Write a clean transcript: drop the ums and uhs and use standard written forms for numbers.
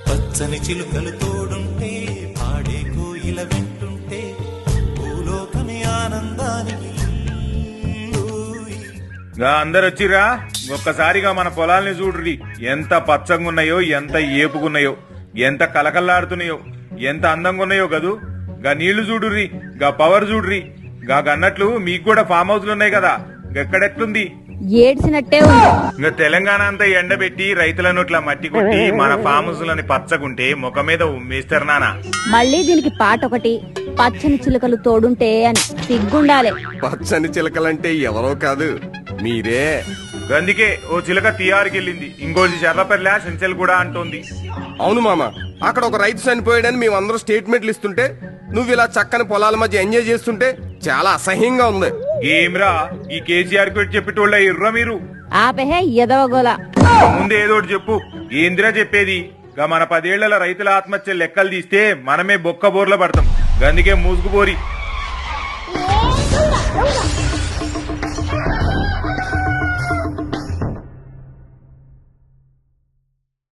పచ్చని చిలుకలు తోడుంటే పాడే కోయిల వింటుంటే భూలోకమే ఆనందానికి. అందరు వచ్చిరా, ఒక్కసారిగా మన పొలాల్ని చూడ్రి. ఎంత పచ్చగున్నాయో, ఎంత ఏపుగున్నాయో, ఎంత కలకల్లాడుతున్నాయో, ఎంత అందంగా ఉన్నాయో గదు. గా నీళ్లు చూడుర్రి, గా పవర్ చూడ్రి. గా అన్నట్లు మీకు కూడా ఫామ్ హౌస్లు ఉన్నాయి కదా, ఎక్కడెట్లుంది? ఏడ్చినట్టే ఉంది. ఇంకా తెలంగాణ అంతా ఎండబెట్టి రైతులను ఇట్లా మట్టి కొట్టి మన ఫామ్ హౌస్లని పచ్చగుంటే ముఖం మీద ఉమ్మేస్తారు నానా. మళ్ళీ దీనికి పాట ఒకటి, పచ్చని చిలుకలు తోడుంటే అని. సిగ్గుండాలే. పచ్చని చిలకలంటే ఎవరో కాదు, మీరే. అందుకే ఓ చిలక తియారికి వెళ్ళింది, ఇంకోటి చెర్లపల్లి సెంచెల్ కూడా అంటోంది. అవును మామ, అక్కడ ఒక రైతు చనిపోయాడని మేమందరూ స్టేట్మెంట్లు ఇస్తుంటే నువ్వు ఇలా చక్కని పొలాల మధ్య ఎంజాయ్ చేస్తుంటే చాలా అసహ్యంగా ఉంది. ఏమ్రా, ఈ కేసీఆర్ కి చెప్పేటోళ్ళ ఇర్రా మీరు? ఆపెహే ఎదవగోల. ముందు ఏదోటి చెప్పు. ఏందిరా చెప్పేది? మన 10 ఏళ్ల రైతుల ఆత్మహత్య లెక్కలు తీస్తే మనమే బొక్క బోర్ల పడతాం. అందుకే మూసుకుపోరి.